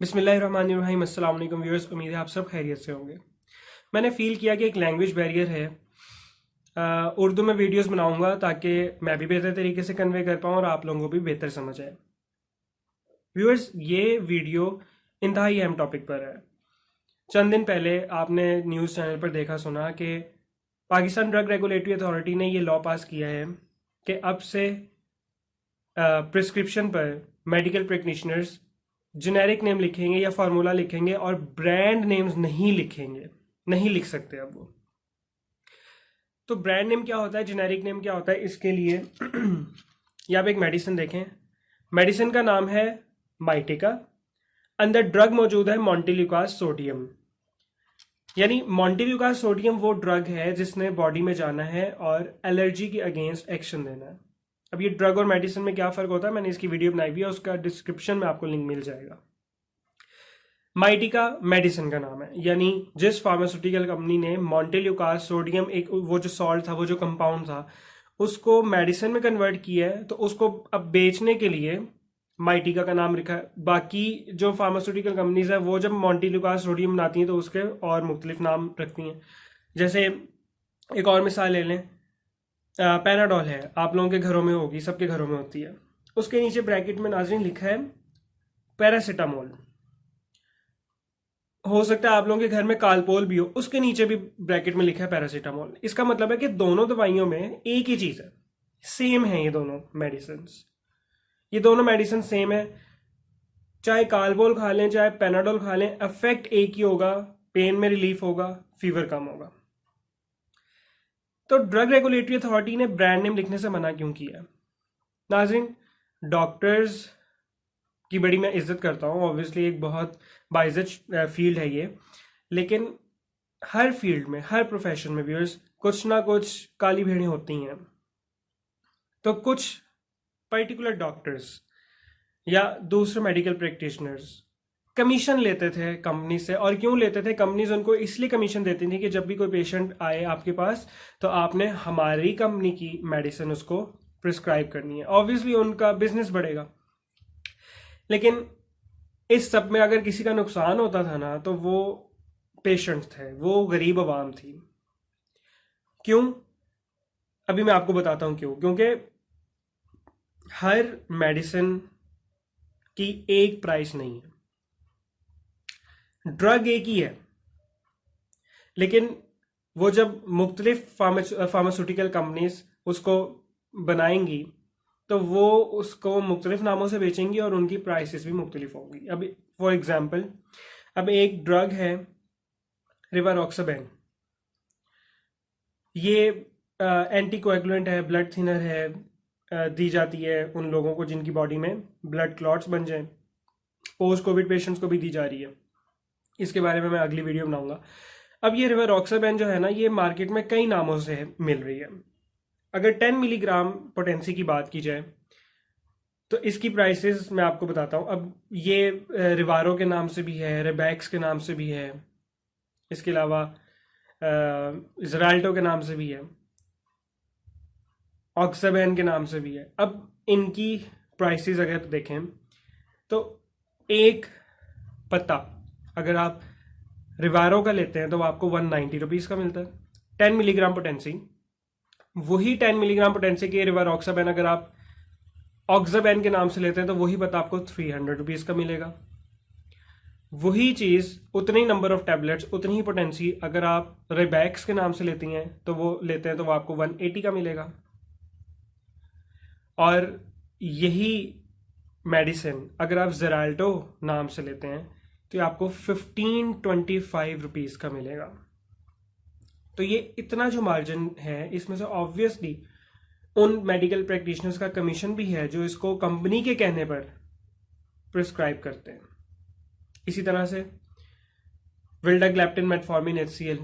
बिस्मिल्लाहिर्रहमानिर्रहीम। अस्सलाम वालेकुम व्यूअर्स, उम्मीद है आप सब खैरियत से होंगे। मैंने फ़ील किया कि एक लैंग्वेज बैरियर है। उर्दू में वीडियोस बनाऊंगा ताकि मैं भी बेहतर तरीके से कन्वे कर पाऊँ और आप लोगों को भी बेहतर समझ आए। व्यूअर्स, ये वीडियो इंतहाई अहम टॉपिक पर है। चंद दिन पहले आपने न्यूज़ चैनल पर देखा सुना कि पाकिस्तान ड्रग रेगुलेटरी अथॉरिटी ने ये लॉ पास किया है कि अब से प्रिस्क्रिप्शन पर मेडिकल प्रैक्टिशनर्स जेनेरिक नेम लिखेंगे या फार्मूला लिखेंगे और ब्रांड नेम्स नहीं लिखेंगे, नहीं लिख सकते अब वो। तो ब्रांड नेम क्या होता है, जेनेरिक नेम क्या होता है, इसके लिए ये आप एक मेडिसिन देखें। मेडिसिन का नाम है माइटिका, अंदर ड्रग मौजूद है मॉन्टेल्यूकास सोडियम। यानी मॉन्टेल्यूकास सोडियम वो ड्रग है जिसने बॉडी में जाना है और एलर्जी के अगेंस्ट एक्शन देना है। अब ये ड्रग और मेडिसिन में क्या फ़र्क होता है, मैंने इसकी वीडियो बनाई हुई है, उसका डिस्क्रिप्शन में आपको लिंक मिल जाएगा। माइटिका मेडिसिन का नाम है, यानी जिस फार्मास्यूटिकल कंपनी ने मॉन्टेल्यूकास सोडियम, एक वो जो सॉल्ट था, वो जो कंपाउंड था, उसको मेडिसिन में कन्वर्ट किया है, तो उसको अब बेचने के लिए माइटिका का नाम लिखा है। बाकी जो फार्मास्यूटिकल कंपनीज है वो जब मॉन्टेल्यूकास सोडियम बनाती हैं तो उसके और मुख्तलिफ नाम रखती हैं। जैसे एक और मिसाल ले लें, पैनाडोल है, आप लोगों के घरों में होगी, सबके घरों में होती है। उसके नीचे ब्रैकेट में नाज़रीन लिखा है पैरासीटामोल। हो सकता है आप लोगों के घर में कालपोल भी हो, उसके नीचे भी ब्रैकेट में लिखा है पैरासीटामोल। इसका मतलब है कि दोनों दवाइयों में एक ही चीज़ है, सेम है। ये दोनों मेडिसिन सेम है। चाहे कालपोल खा लें चाहे पैनाडोल खा लें, इफेक्ट एक ही होगा, पेन में रिलीफ होगा, फीवर कम होगा। तो ड्रग रेगुलेटरी अथॉरिटी ने ब्रांड नेम लिखने से मना क्यों किया? नाज़रीन, डॉक्टर्स की बड़ी मैं इज्जत करता हूँ, ऑब्वियसली एक बहुत बाइज्जत फील्ड है ये, लेकिन हर फील्ड में, हर प्रोफेशन में व्यूअर्स, कुछ ना कुछ काली भेड़ें होती हैं। तो कुछ पर्टिकुलर डॉक्टर्स या दूसरे मेडिकल प्रैक्टिशनर्स कमीशन लेते थे कंपनी से। और क्यों लेते थे? कंपनीज उनको इसलिए कमीशन देती थी कि जब भी कोई पेशेंट आए आपके पास तो आपने हमारी कंपनी की मेडिसिन उसको प्रिस्क्राइब करनी है। ऑब्वियसली उनका बिजनेस बढ़ेगा। लेकिन इस सब में अगर किसी का नुकसान होता था ना, तो वो पेशेंट्स थे, वो गरीब आवाम थी। क्यों? अभी मैं आपको बताता हूं क्यों। क्योंकि हर मेडिसिन की एक प्राइस नहीं है, ड्रग एक ही है, लेकिन वो जब मुख्तलिफ फार्मास्यूटिकल कंपनीज उसको बनाएंगी तो वो उसको मुख्तलिफ नामों से बेचेंगी और उनकी प्राइसेस भी मुख्तलिफ होंगी। अब फॉर एग्जांपल, अब एक ड्रग है रिवारोक्साबेन, ये एंटी कोएगुलेंट है, ब्लड थिनर है, दी जाती है उन लोगों को जिनकी बॉडी में ब्लड क्लॉट्स बन जाएं। पोस्ट कोविड पेशेंट्स को भी दी जा रही है। इसके बारे में मैं अगली वीडियो बनाऊंगा। अब ये रिवारोक्साबेन जो है ना, ये मार्केट में कई नामों से मिल रही है। अगर 10 मिलीग्राम पोटेंसी की बात की जाए तो इसकी प्राइसेस मैं आपको बताता हूँ। अब ये रिवारो के नाम से भी है, रेबैक्स के नाम से भी है, इसके अलावा ज़राल्टो के नाम से भी है, ऑक्साबेन के नाम से भी है। अब इनकी प्राइसेस अगर देखें तो एक पत्ता अगर आप रिवारो का लेते हैं तो आपको 190 रुपीज़ का मिलता है, 10 मिलीग्राम पोटेंसी। वही 10 मिलीग्राम पोटेंसी के रिवारोक्साबेन अगर आप ऑक्साबेन के नाम से लेते हैं तो वही पत्ता आपको 300 रुपीज़ का मिलेगा। वही चीज़, उतनी नंबर ऑफ टैबलेट्स, उतनी ही पोटेंसी अगर आप रेबैक्स के नाम से लेती हैं तो वो आपको 180 का मिलेगा। और यही मेडिसिन अगर आप ज़राल्टो नाम से लेते हैं तो आपको 1525 रुपीज़ का मिलेगा। तो ये इतना जो मार्जिन है, इसमें से ऑब्वियसली उन मेडिकल प्रैक्टिशनर्स का कमीशन भी है जो इसको कंपनी के कहने पर प्रिस्क्राइब करते हैं। इसी तरह से विल्डाग्लैप्टिन मेटफॉर्मिन HCl,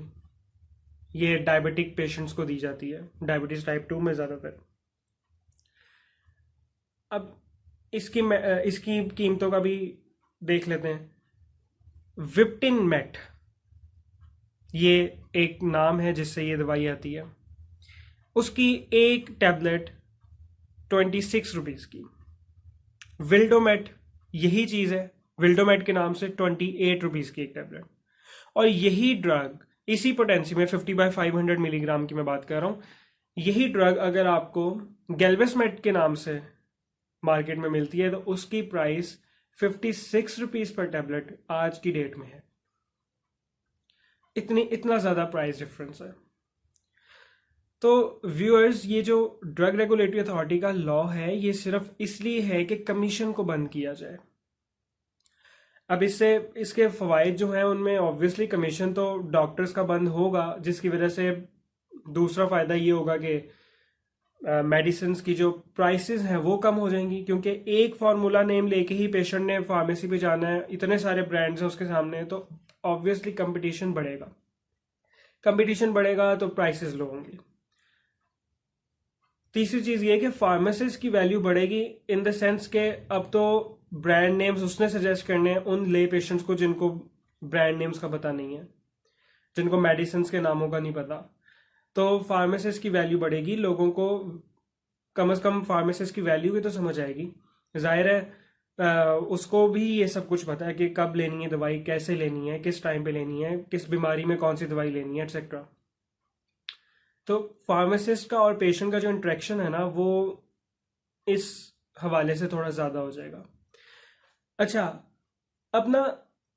ये डायबिटिक पेशेंट्स को दी जाती है, डायबिटीज टाइप 2 में ज़्यादातर। अब इसकी कीमतों का भी देख लेते हैं। विप्टिन मेट, ये एक नाम है जिससे ये दवाई आती है, उसकी एक टैबलेट 26 रुपीज़ की। विल्डोमेट यही चीज़ है, विल्डोमेट के नाम से 28 रुपीज़ की एक टैबलेट। और यही ड्रग इसी पोटेंसी में 50/500 मिलीग्राम की मैं बात कर रहा हूँ, यही ड्रग अगर आपको गेल्वेस्मेट के नाम से मार्केट में मिलती है तो उसकी प्राइस 56 रुपीज़ पर टैबलेट आज की डेट में है। इतना ज़्यादा प्राइस डिफरेंस है। तो व्यूअर्स, ये जो ड्रग रेगुलेटरी अथॉरिटी का लॉ है ये सिर्फ इसलिए है कि कमीशन को बंद किया जाए। अब इससे इसके फवाइद जो हैं उनमें ऑब्वियसली कमीशन तो डॉक्टर्स का बंद होगा, जिसकी वजह से दूसरा फ़ायदा ये होगा कि मेडिसिन की जो प्राइसेस हैं वो कम हो जाएंगी, क्योंकि एक फार्मूला नेम लेके ही पेशेंट ने फार्मेसी पे जाना है, इतने सारे ब्रांड्स हैं उसके सामने, तो ऑब्वियसली कंपटीशन बढ़ेगा। कंपटीशन बढ़ेगा तो प्राइसेस लो होंगी। तीसरी चीज़ ये कि फार्मासिस्ट की वैल्यू बढ़ेगी इन द सेंस के अब तो ब्रांड नेम्स उसने सजेस्ट करने हैं उन ले पेशेंट्स को जिनको ब्रांड नेम्स का पता नहीं है, जिनको मेडिसिन के नामों का नहीं पता। तो फार्मासिस्ट की वैल्यू बढ़ेगी, लोगों को कम से कम फार्मासिस्ट की वैल्यू भी तो समझ आएगी। जाहिर है उसको भी ये सब कुछ पता है कि कब लेनी है दवाई, कैसे लेनी है, किस टाइम पे लेनी है, किस बीमारी में कौन सी दवाई लेनी है, एक्सेट्रा। तो फार्मासिस्ट का और पेशेंट का जो इंटरेक्शन है ना वो इस हवाले से थोड़ा ज़्यादा हो जाएगा। अच्छा, अब ना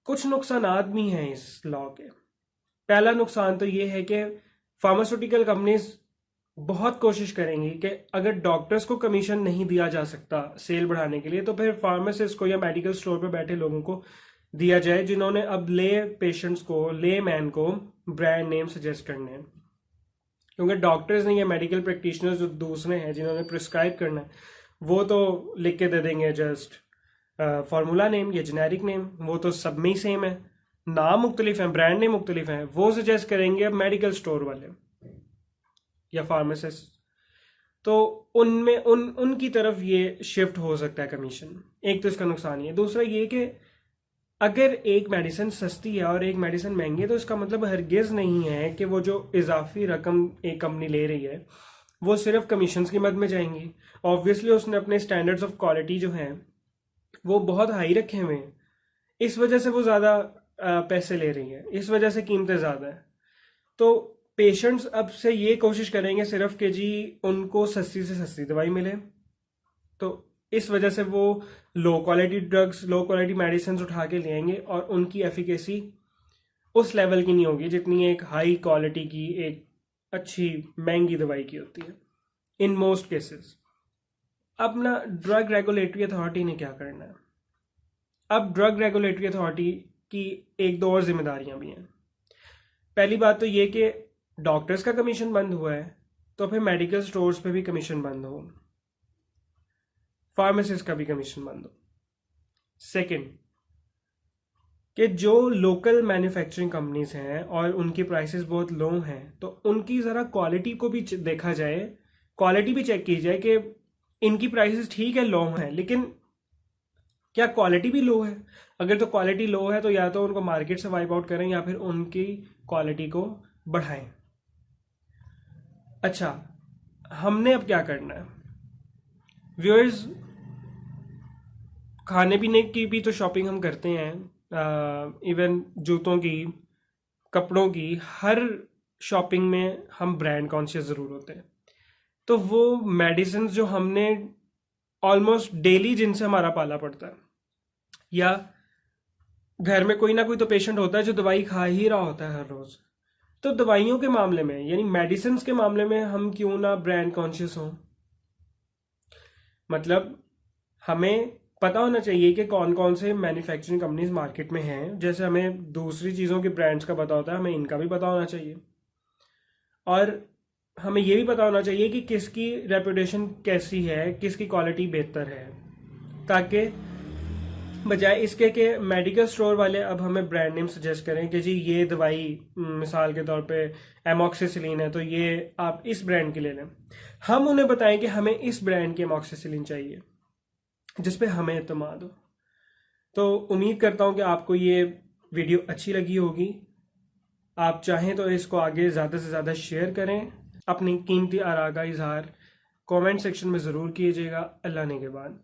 कुछ नुकसानात भी हैं इस लॉ के। पहला नुकसान तो ये है कि फार्मास्यूटिकल कंपनीज बहुत कोशिश करेंगी कि अगर डॉक्टर्स को कमीशन नहीं दिया जा सकता सेल बढ़ाने के लिए तो फिर फार्मासिस्ट को या मेडिकल स्टोर पर बैठे लोगों को दिया जाए, जिन्होंने अब ले पेशेंट्स को, ले मैन को ब्रांड नेम सजेस्ट करने हैं। क्योंकि डॉक्टर्स नहीं या मेडिकल प्रैक्टिशनर्स जो दूसरे हैं जिन्होंने प्रिस्क्राइब करना है वो तो लिख के दे देंगे जस्ट फार्मूला नेम या जेनेरिक नेम, वो तो सब में ही सेम है, नाम मुख्तलिफ हैं, ब्रांड नेम मुख्तलिफ हैं, वो सजेस्ट करेंगे अब मेडिकल स्टोर वाले या फार्मासिस्ट। तो उनमें उनकी तरफ ये शिफ्ट हो सकता है कमीशन। एक तो इसका नुकसान ये, दूसरा ये कि अगर एक मेडिसिन सस्ती है और एक मेडिसिन महंगी है तो इसका मतलब हरगिज़ नहीं है कि वो जो इजाफी रकम एक कंपनी ले रही है वो सिर्फ कमीशंस की मद में जाएंगी। ऑब्वियसली उसने अपने स्टैंडर्ड्स ऑफ क्वालिटी जो हैं वो बहुत हाई रखे हुए हैं, इस वजह से वो ज़्यादा पैसे ले रही है, इस वजह से कीमतें ज़्यादा हैं। तो पेशेंट्स अब से ये कोशिश करेंगे सिर्फ कि जी उनको सस्ती से सस्ती दवाई मिले, तो इस वजह से वो low quality drugs, low quality medicine उठा के ले आएंगे और उनकी एफिकेसी उस लेवल की नहीं होगी जितनी एक हाई क्वालिटी की, एक अच्छी महंगी दवाई की होती है इन मोस्ट केसेस। अब ना ड्रग रेगुलेटरी अथॉरिटी ने क्या करना है, अब ड्रग रेगुलेटरी अथॉरिटी की एक दो और जिम्मेदारियां भी हैं। पहली बात तो ये कि डॉक्टर्स का कमीशन बंद हुआ है तो फिर मेडिकल स्टोर्स पे भी कमीशन बंद हो, फार्मासिस्ट का भी कमीशन बंद हो। सेकंड, कि जो लोकल मैन्युफैक्चरिंग कंपनीज हैं और उनकी प्राइसेस बहुत लो हैं तो उनकी ज़रा क्वालिटी को भी देखा जाए, क्वालिटी भी चेक की जाए कि इनकी प्राइसेस ठीक है लो हैं लेकिन क्या क्वालिटी भी लो है। अगर तो क्वालिटी लो है तो या तो उनको मार्केट से वाइप आउट करें या फिर उनकी क्वालिटी को बढ़ाएं। अच्छा, हमने अब क्या करना है व्यूअर्स, खाने पीने की भी तो शॉपिंग हम करते हैं, इवन जूतों की, कपड़ों की, हर शॉपिंग में हम ब्रांड कॉन्शियस ज़रूर होते हैं। तो वो मेडिसिन जो हमने ऑलमोस्ट डेली जिनसे हमारा पाला पड़ता है, या घर में कोई ना कोई तो पेशेंट होता है जो दवाई खा ही रहा होता है हर रोज़, तो दवाइयों के मामले में यानी मेडिसिन के मामले में हम क्यों ना ब्रांड कॉन्शियस हों। मतलब हमें पता होना चाहिए कि कौन कौन से मैन्युफैक्चरिंग कंपनीज मार्केट में हैं, जैसे हमें दूसरी चीज़ों के ब्रांड्स का पता होता है, हमें इनका भी पता होना चाहिए। और हमें ये भी पता होना चाहिए कि किसकी रेपुटेशन कैसी है, किसकी क्वालिटी बेहतर है, ताकि बजाय इसके कि मेडिकल स्टोर वाले अब हमें ब्रांड नेम सजेस्ट करें कि जी ये दवाई मिसाल के तौर पे एमॉक्सिसिलिन है तो ये आप इस ब्रांड की ले लें, हम उन्हें बताएं कि हमें इस ब्रांड की एमॉक्सिसिलिन चाहिए जिस पे हमें एतमाद हो। तो उम्मीद करता हूँ कि आपको ये वीडियो अच्छी लगी होगी। आप चाहें तो इसको आगे ज़्यादा से ज़्यादा शेयर करें, अपनी कीमती आरा का इजहार कमेंट सेक्शन में ज़रूर कीजिएगा। अल्लाह ने के बाद।